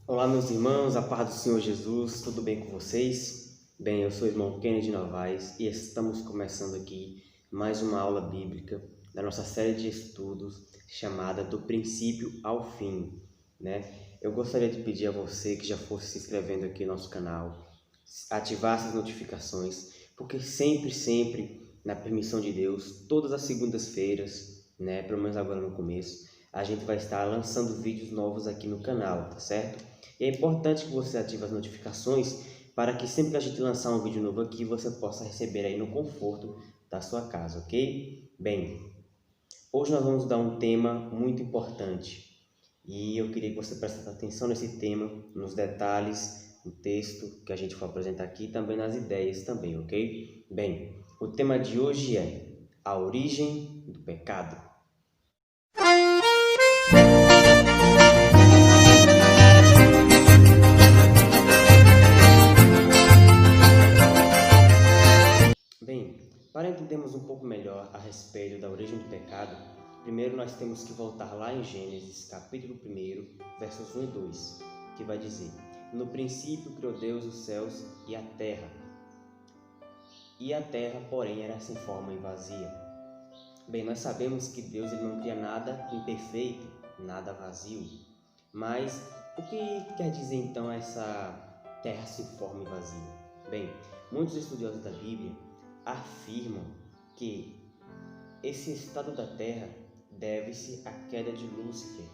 Olá, meus irmãos, a paz do Senhor Jesus, tudo bem com vocês? Bem, eu sou o irmão Kennedy Novaes e estamos começando aqui mais uma aula bíblica da nossa série de estudos chamada Do Princípio ao Fim, Eu gostaria de pedir a você que já fosse se inscrevendo aqui no nosso canal, ativasse as notificações, porque sempre, na permissão de Deus, todas as segundas-feiras, pelo menos agora no começo, a gente vai estar lançando vídeos novos aqui no canal, tá certo? E é importante que você ative as notificações para que sempre que a gente lançar um vídeo novo aqui, você possa receber aí no conforto da sua casa, ok? Bem, hoje nós vamos dar um tema muito importante e eu queria que você prestasse atenção nesse tema, nos detalhes, no texto que a gente for apresentar aqui e também nas ideias também, ok? Bem, o tema de hoje é a origem do pecado. Bem, para entendermos um pouco melhor a respeito da origem do pecado, primeiro nós temos que voltar lá em Gênesis, capítulo 1, versos 1 e 2, que vai dizer: No princípio criou Deus os céus e a terra, porém, era sem forma e vazia. Bem, nós sabemos que Deus ele não cria nada imperfeito, nada vazio, mas o que quer dizer então essa terra sem forma e vazia? Bem, muitos estudiosos da Bíblia afirmam que esse estado da terra deve-se à queda de Lúcifer.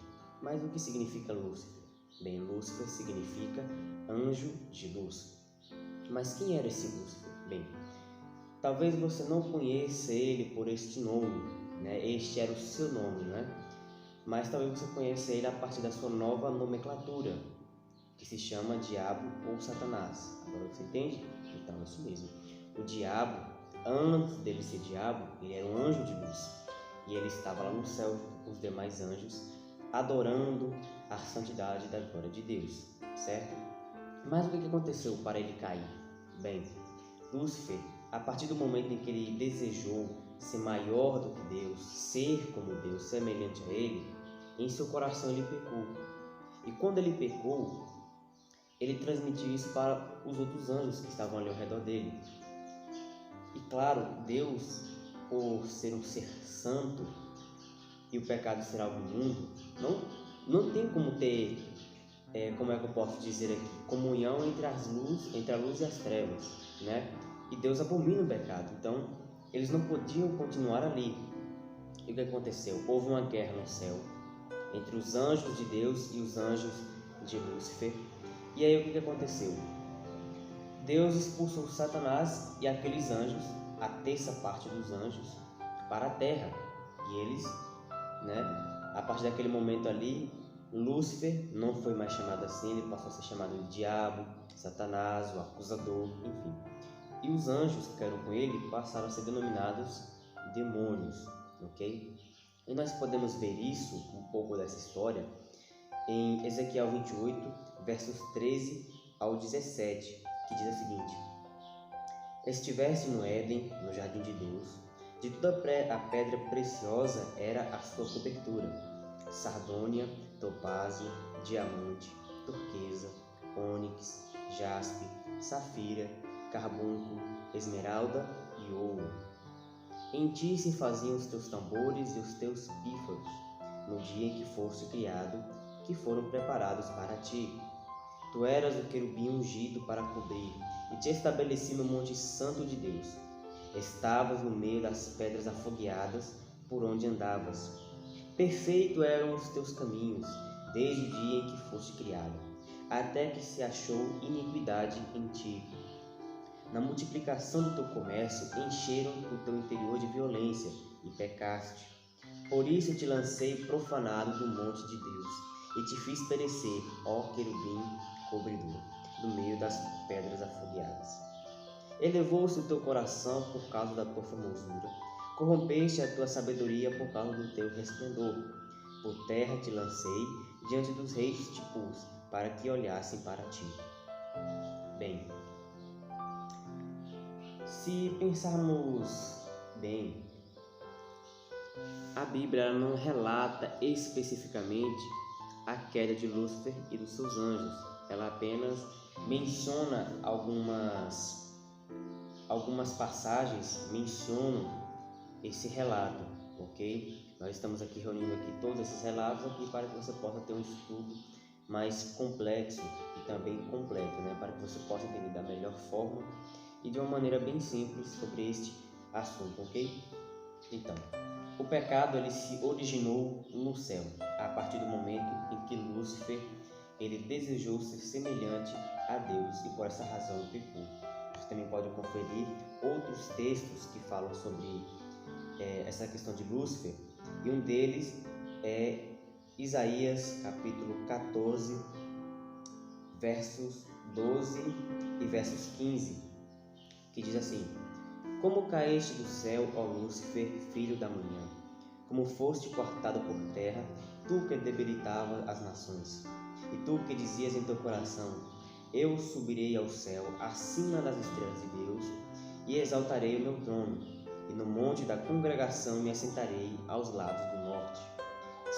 Mas o que significa Lúcifer? Bem, Lúcifer significa anjo de luz. Mas quem era esse Lúcifer? Bem, talvez você não conheça ele por este nome, Este era o seu nome, Mas talvez você conheça ele a partir da sua nova nomenclatura, que se chama Diabo ou Satanás. Agora você entende? Então é isso mesmo. O diabo, antes dele ser diabo, ele era um anjo de luz. E ele estava lá no céu com os demais anjos, adorando a santidade da glória de Deus, certo? Mas o que aconteceu para ele cair? Bem, Lúcifer, a partir do momento em que ele desejou ser maior do que Deus, ser como Deus, semelhante a ele, em seu coração ele pecou. E quando ele pecou, ele transmitiu isso para os outros anjos que estavam ali ao redor dele. E claro, Deus, por ser um ser santo e o pecado ser algo imundo, não tem como ter, como é que eu posso dizer aqui, comunhão entre a luz e as trevas, E Deus abomina o pecado, então eles não podiam continuar ali. E o que aconteceu? Houve uma guerra no céu entre os anjos de Deus e os anjos de Lúcifer. E aí o que aconteceu? Deus expulsou Satanás e aqueles anjos, a terça parte dos anjos, para a terra. E eles, a partir daquele momento ali, Lúcifer não foi mais chamado assim, ele passou a ser chamado de Diabo, Satanás, o acusador, enfim. E os anjos que caíram com ele passaram a ser denominados demônios, ok? E nós podemos ver isso, um pouco dessa história, em Ezequiel 28, versos 13 ao 17, que diz o seguinte: Estiveste no Éden, no jardim de Deus, de toda a pedra preciosa era a sua cobertura, sardônia, topázio, diamante, turquesa, ônix, jaspe, safira, carbúnculo, esmeralda e ouro. Em ti se faziam os teus tambores e os teus pífaros, no dia em que foste criado, que foram preparados para ti. Tu eras o querubim ungido para cobrir, e te estabeleci no monte santo de Deus. Estavas no meio das pedras afogueadas, por onde andavas. Perfeito eram os teus caminhos, desde o dia em que foste criado, até que se achou iniquidade em ti. Na multiplicação do teu comércio, encheram o teu interior de violência, e pecaste. Por isso te lancei profanado do monte de Deus, e te fiz perecer, ó querubim cobridor, no meio das pedras afogueadas. Elevou-se o teu coração por causa da tua formosura, corrompeste a tua sabedoria por causa do teu resplendor. Por terra te lancei, diante dos reis te pus, para que olhassem para ti. Bem, se pensarmos bem, a Bíblia não relata especificamente a queda de Lúcifer e dos seus anjos. Ela apenas menciona algumas passagens, mencionam esse relato, ok? Nós estamos aqui reunindo aqui todos esses relatos aqui para que você possa ter um estudo mais complexo e também completo, né? Para que você possa entender da melhor forma e de uma maneira bem simples sobre este assunto, ok? Então, o pecado ele se originou no céu, a partir do momento em que Lúcifer ele desejou ser semelhante a Deus e por essa razão pecou. Você também pode conferir outros textos que falam sobre essa questão de Lúcifer, e um deles é Isaías capítulo 14, versos 12 e versos 15, que diz assim: Como caíste do céu, ó Lúcifer, filho da manhã, como foste cortado por terra, tu que debilitava as nações, e tu que dizias em teu coração: Eu subirei ao céu, acima das estrelas de Deus, e exaltarei o meu trono, e no monte da congregação me assentarei aos lados do norte.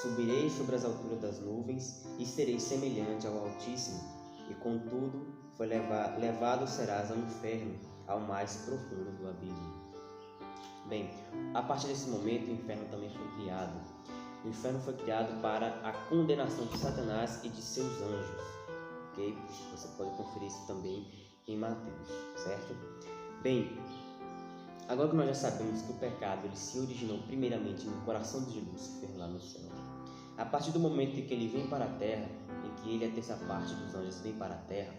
Subirei sobre as alturas das nuvens, e serei semelhante ao Altíssimo, e contudo levado serás ao inferno, ao mais profundo do abismo. Bem, a partir desse momento o inferno também foi criado. O inferno foi criado para a condenação de Satanás e de seus anjos, ok? Você pode conferir isso também em Mateus, certo? Bem, agora que nós já sabemos que o pecado ele se originou primeiramente no coração de Lúcifer lá no céu, a partir do momento em que ele vem para a terra, em que ele, a terceira parte dos anjos, vem para a terra,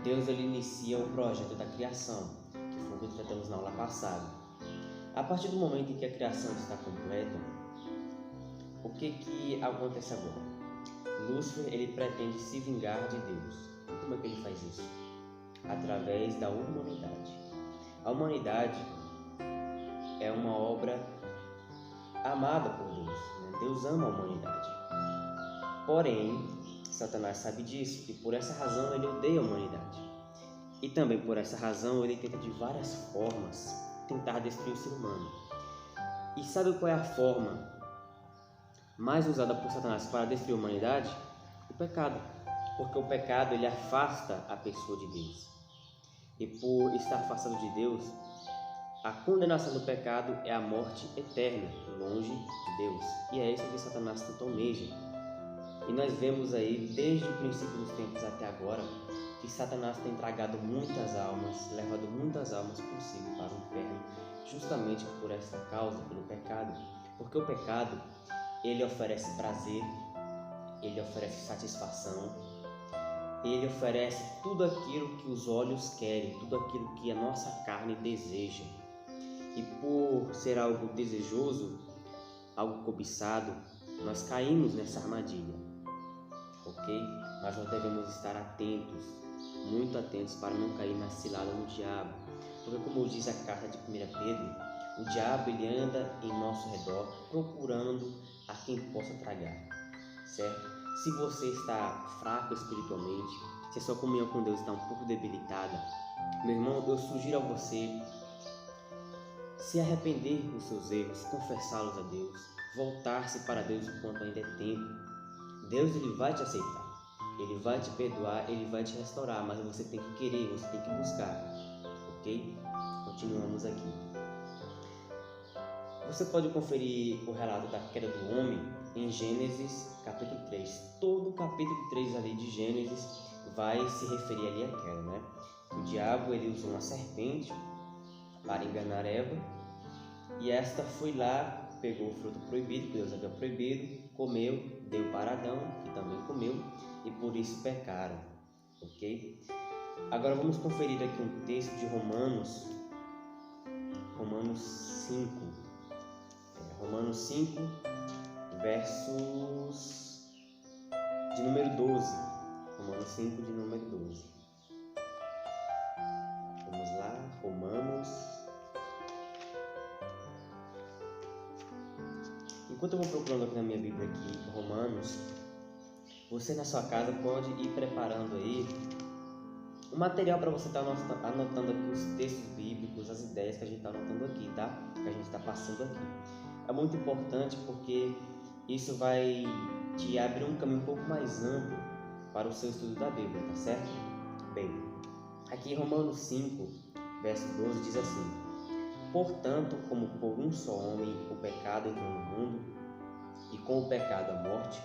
Deus ele inicia o projeto da criação, que foi o que tratamos na aula passada. A partir do momento em que a criação está completa, o que acontece agora? Lúcifer ele pretende se vingar de Deus. E como é que ele faz isso? Através da humanidade. A humanidade é uma obra amada por Deus, né? Deus ama a humanidade. Porém, Satanás sabe disso e por essa razão ele odeia a humanidade. E também por essa razão ele tenta de várias formas tentar destruir o ser humano. E sabe qual é a forma mais usada por Satanás para destruir a humanidade? O pecado. Porque o pecado ele afasta a pessoa de Deus. E por estar afastado de Deus, a condenação do pecado é a morte eterna, longe de Deus. E é isso que Satanás tanto almeja. E nós vemos aí, desde o princípio dos tempos até agora, que Satanás tem tragado muitas almas, levado muitas almas consigo para o inferno, justamente por essa causa, pelo pecado. Porque o pecado, ele oferece prazer, ele oferece satisfação, ele oferece tudo aquilo que os olhos querem, tudo aquilo que a nossa carne deseja. E por ser algo desejoso, algo cobiçado, nós caímos nessa armadilha, ok? Mas nós devemos estar atentos, muito atentos para não cair na cilada do diabo. Porque como diz a carta de 1 Pedro, o diabo ele anda em nosso redor procurando a quem possa tragar, certo? Se você está fraco espiritualmente, se a sua comunhão com Deus está um pouco debilitada, meu irmão, eu sugiro a você se arrepender dos seus erros, confessá-los a Deus, voltar-se para Deus enquanto ainda é tempo. Deus ele vai te aceitar, ele vai te perdoar, ele vai te restaurar, mas você tem que querer, você tem que buscar, ok? Continuamos aqui. Você pode conferir o relato da queda do homem em Gênesis capítulo 3. Todo o capítulo 3 ali de Gênesis vai se referir ali à queda, né? O diabo ele usou uma serpente para enganar Eva, e esta foi lá, pegou o fruto proibido, que Deus havia proibido, comeu, deu para Adão, que também comeu, e por isso pecaram, ok? Agora vamos conferir aqui um texto de Romanos 5, versos de número 12. Romanos 5, de número 12. Vamos lá, Romanos. Enquanto eu vou procurando aqui na minha Bíblia aqui, Romanos, você na sua casa pode ir preparando aí um material para você estar anotando aqui os textos bíblicos, as ideias que a gente está anotando aqui, tá? Que a gente está passando aqui. É muito importante porque isso vai te abre um caminho um pouco mais amplo para o seu estudo da Bíblia, tá certo? Bem, aqui em Romanos 5, verso 12 diz assim: portanto, como por um só homem o pecado entrou no mundo, e com o pecado a morte,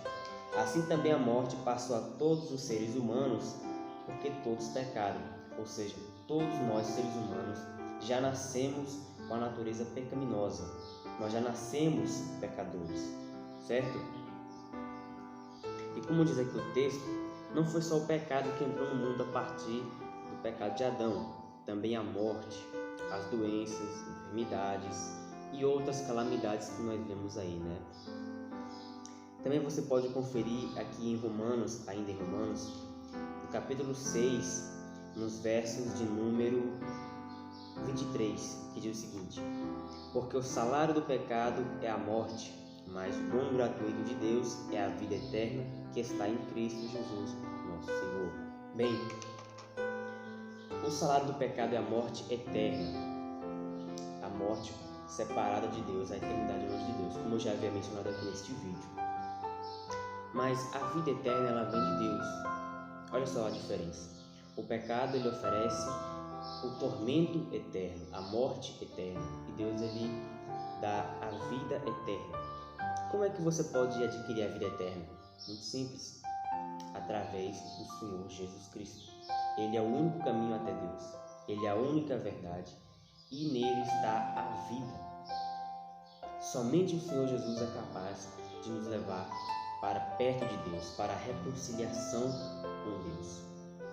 assim também a morte passou a todos os seres humanos, porque todos pecaram. Ou seja, todos nós, seres humanos, já nascemos com a natureza pecaminosa. Nós já nascemos pecadores, certo? E como diz aqui o texto, não foi só o pecado que entrou no mundo a partir do pecado de Adão, também a morte, as doenças, enfermidades e outras calamidades que nós vemos aí, né? Também você pode conferir aqui em Romanos, ainda em Romanos, no capítulo 6, nos versos de número 23, que diz o seguinte: porque o salário do pecado é a morte, mas o dom gratuito de Deus é a vida eterna que está em Cristo Jesus, nosso Senhor. Bem, o salário do pecado é a morte eterna, a morte separada de Deus, a eternidade longe de Deus, como eu já havia mencionado aqui neste vídeo. Mas a vida eterna, ela vem de Deus. Olha só a diferença. O pecado, ele oferece o tormento eterno, a morte eterna, e Deus, ele dá a vida eterna. Como é que você pode adquirir a vida eterna? Muito simples, através do Senhor Jesus Cristo. Ele é o único caminho até Deus, ele é a única verdade, e nele está a vida. Somente o Senhor Jesus é capaz de nos levar para perto de Deus, para a reconciliação com Deus.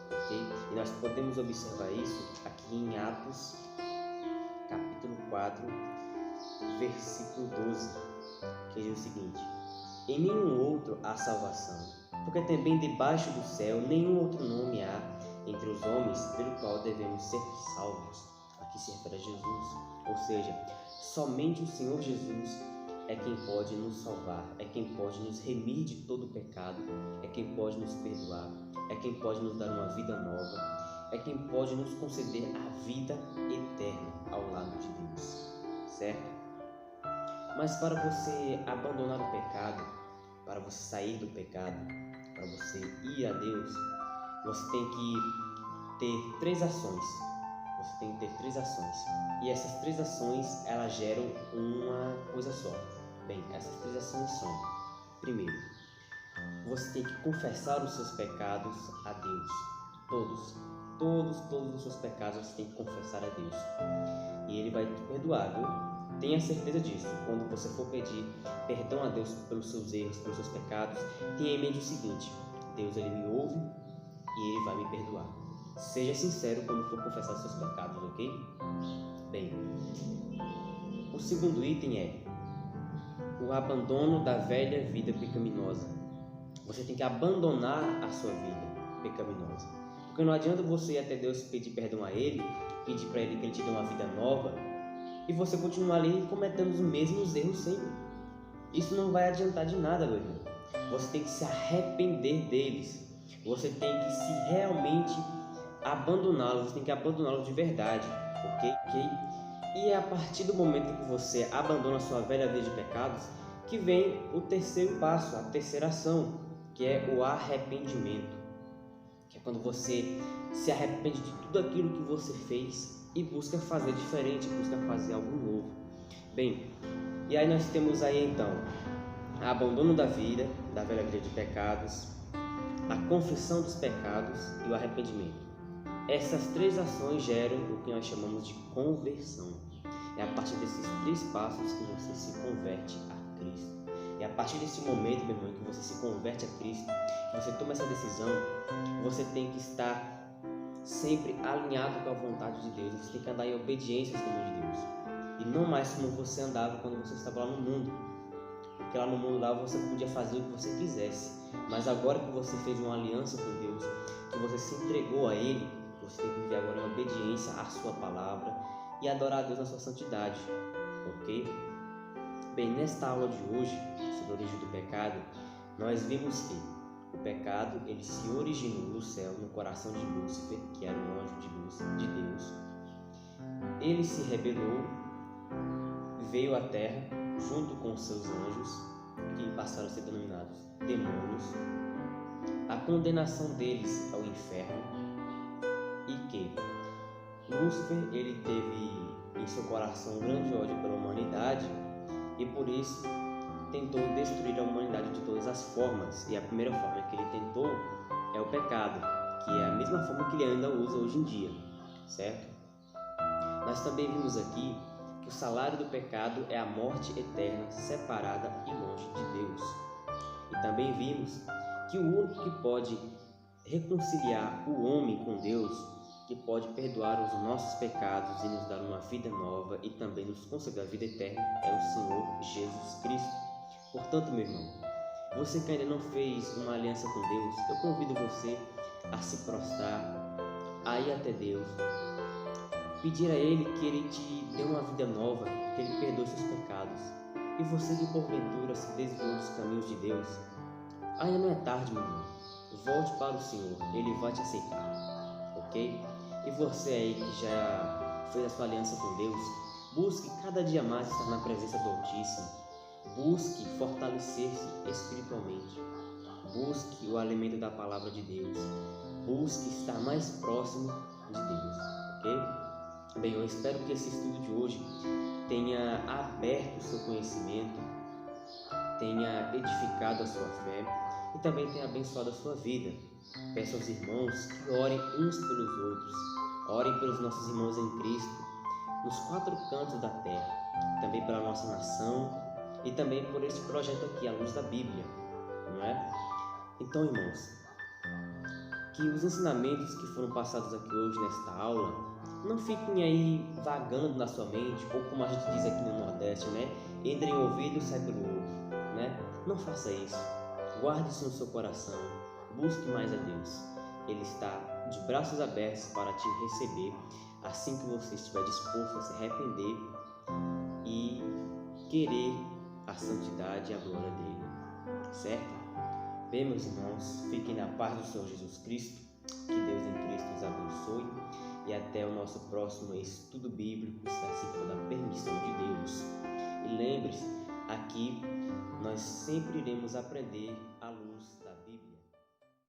Okay? E nós podemos observar isso aqui em Atos, capítulo 4, versículo 12, que diz o seguinte: em nenhum outro há salvação, porque também debaixo do céu nenhum outro nome há entre os homens pelo qual devemos ser salvos. Aqui se refere a Jesus, ou seja, somente o Senhor Jesus é quem pode nos salvar, é quem pode nos remir de todo o pecado, é quem pode nos perdoar, é quem pode nos dar uma vida nova, é quem pode nos conceder a vida eterna ao lado de Deus, certo? Mas para você abandonar o pecado, para você sair do pecado, para você ir a Deus, você tem que ter três ações. Você tem que ter três ações. E essas três ações, elas geram uma coisa só. Bem, essas três ações são: primeiro, você tem que confessar os seus pecados a Deus. Todos os seus pecados você tem que confessar a Deus. E Ele vai te perdoar, viu? Tenha certeza disso. Quando você for pedir perdão a Deus pelos seus erros, pelos seus pecados, tenha em mente o seguinte: Deus, Ele me ouve e Ele vai me perdoar. Seja sincero quando for confessar seus pecados, ok? Bem, o segundo item é o abandono da velha vida pecaminosa. Você tem que abandonar a sua vida pecaminosa. Porque não adianta você ir até Deus pedir perdão a Ele, pedir para Ele que Ele te dê uma vida nova, e você continuar ali cometendo os mesmos erros sempre. Isso não vai adiantar de nada, meu irmão. Você tem que se arrepender deles. Você tem que se realmente abandoná-los, você tem que abandoná-los de verdade, ok? E é a partir do momento que você abandona a sua velha vida de pecados que vem o terceiro passo, a terceira ação, que é o arrependimento, que é quando você se arrepende de tudo aquilo que você fez e busca fazer diferente, busca fazer algo novo. Bem, e aí nós temos aí então o abandono da vida, da velha vida de pecados, a confissão dos pecados e o arrependimento. Essas três ações geram o que nós chamamos de conversão. É a partir desses três passos que você se converte a Cristo. É a partir desse momento, meu irmão, que você se converte a Cristo, que você toma essa decisão, você tem que estar sempre alinhado com a vontade de Deus. Você tem que andar em obediência aos caminhos de Deus. E não mais como você andava quando você estava lá no mundo. Porque lá no mundo lá você podia fazer o que você quisesse. Mas agora que você fez uma aliança com Deus, que você se entregou a Ele, você tem que viver agora em obediência à sua palavra e adorar a Deus na sua santidade, ok? Bem, nesta aula de hoje, sobre a origem do pecado, nós vimos que o pecado, ele se originou no céu, no coração de Lúcifer, que era um anjo de luz de Deus. Ele se rebelou, veio à terra junto com seus anjos, que passaram a ser denominados demônios, a condenação deles ao inferno, e que Lúcifer ele teve em seu coração grande ódio pela humanidade e por isso tentou destruir a humanidade de todas as formas. E a primeira forma que ele tentou é o pecado, que é a mesma forma que ele ainda usa hoje em dia, certo? Nós também vimos aqui que o salário do pecado é a morte eterna, separada e longe de Deus. E também vimos que o único que pode reconciliar o homem com Deus, que pode perdoar os nossos pecados e nos dar uma vida nova e também nos conceder a vida eterna, é o Senhor Jesus Cristo. Portanto, meu irmão, você que ainda não fez uma aliança com Deus, eu convido você a se prostrar, a ir até Deus, pedir a Ele que Ele te dê uma vida nova, que Ele perdoe seus pecados. E você que porventura se desviou dos caminhos de Deus, ainda não é tarde, meu irmão. Volte para o Senhor, Ele vai te aceitar, ok? E você aí que já fez a sua aliança com Deus, busque cada dia mais estar na presença do Altíssimo. Busque fortalecer-se espiritualmente. Busque o alimento da palavra de Deus. Busque estar mais próximo de Deus, ok? Bem, eu espero que esse estudo de hoje tenha aberto o seu conhecimento, tenha edificado a sua fé e também tenha abençoado a sua vida. Peço aos irmãos que orem uns pelos outros, orem pelos nossos irmãos em Cristo, nos 4 cantos da terra, também pela nossa nação e também por este projeto aqui, à luz da Bíblia, não é? Então, irmãos, que os ensinamentos que foram passados aqui hoje nesta aula não fiquem aí vagando na sua mente, ou como a gente diz aqui no Nordeste, né? Entra em ouvido e sai pelo outro, né? Não faça isso. Guarde isso no seu coração. Busque mais a Deus. Ele está de braços abertos para te receber assim que você estiver disposto a se arrepender e querer a santidade e a glória dele, certo? Bem, meus irmãos, fiquem na paz do Senhor Jesus Cristo, que Deus em Cristo os abençoe e até o nosso próximo estudo bíblico, se assim for da permissão de Deus. E lembre-se, aqui nós sempre iremos aprender à luz da Bíblia.